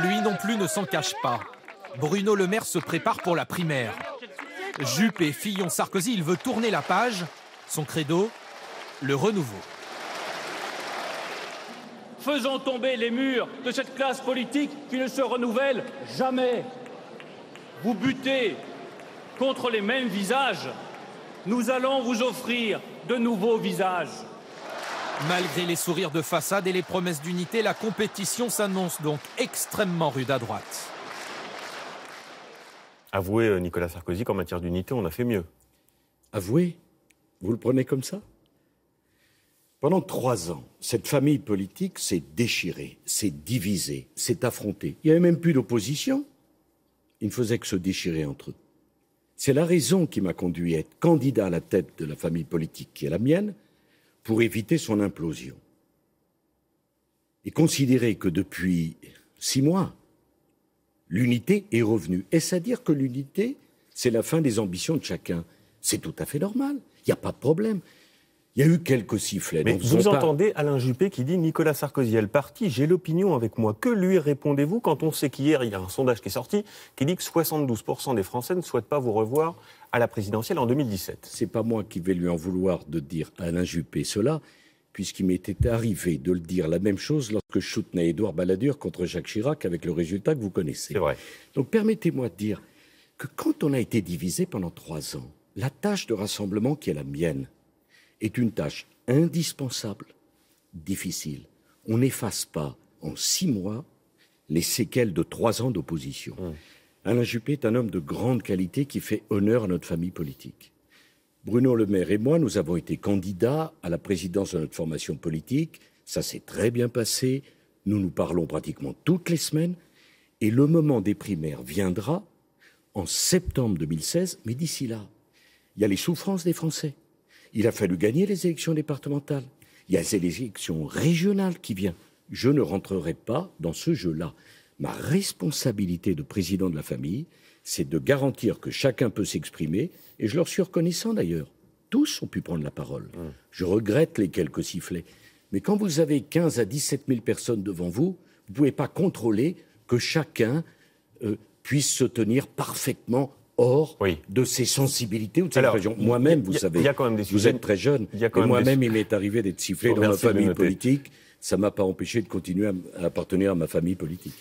Lui non plus ne s'en cache pas. Bruno Le Maire se prépare pour la primaire. Juppé, Fillon, Sarkozy, il veut tourner la page. Son credo, le renouveau. Faisons tomber les murs de cette classe politique qui ne se renouvelle jamais. Vous butez contre les mêmes visages. Nous allons vous offrir de nouveaux visages. Malgré les sourires de façade et les promesses d'unité, la compétition s'annonce donc extrêmement rude à droite. Avouez, Nicolas Sarkozy, qu'en matière d'unité, on a fait mieux. Avouez? Vous le prenez comme ça? Pendant 3 ans, cette famille politique s'est déchirée, s'est divisée, s'est affrontée. Il n'y avait même plus d'opposition. Ils ne faisaient que se déchirer entre eux. C'est la raison qui m'a conduit à être candidat à la tête de la famille politique qui est la mienne, pour éviter son implosion. Et considérer que depuis 6 mois, l'unité est revenue. Est-ce à dire que l'unité, c'est la fin des ambitions de chacun? C'est tout à fait normal, il n'y a pas de problème. Il y a eu quelques sifflets. Mais vous entendez Alain Juppé qui dit « Nicolas Sarkozy est le parti, j'ai l'opinion avec moi ». Que lui répondez-vous quand on sait qu'hier, il y a un sondage qui est sorti qui dit que 72% des Français ne souhaitent pas vous revoir à la présidentielle en 2017 ? C'est pas moi qui vais lui en vouloir de dire à Alain Juppé cela, puisqu'il m'était arrivé de le dire la même chose lorsque je soutenais Édouard Balladur contre Jacques Chirac avec le résultat que vous connaissez. C'est vrai. Donc permettez-moi de dire que quand on a été divisé pendant 3 ans, la tâche de rassemblement qui est la mienne est une tâche indispensable, difficile. On n'efface pas en 6 mois les séquelles de 3 ans d'opposition. Alain Juppé est un homme de grande qualité qui fait honneur à notre famille politique. Bruno Le Maire et moi, nous avons été candidats à la présidence de notre formation politique. Ça s'est très bien passé. Nous nous parlons pratiquement toutes les semaines. Et le moment des primaires viendra en septembre 2016. Mais d'ici là, il y a les souffrances des Français. Il a fallu gagner les élections départementales. Il y a les élections régionales qui viennent. Je ne rentrerai pas dans ce jeu-là. Ma responsabilité de président de la famille, c'est de garantir que chacun peut s'exprimer, et je leur suis reconnaissant d'ailleurs. Tous ont pu prendre la parole. Je regrette les quelques sifflets. Mais quand vous avez 15 à 17 000 personnes devant vous, vous ne pouvez pas contrôler que chacun puisse se tenir parfaitement hors de ses sensibilités ou de ses régions. Moi-même, vous savez, vous êtes très jeune, et moi-même, il m'est arrivé d'être sifflé dans ma famille politique. Ça ne m'a pas empêché de continuer à appartenir à ma famille politique.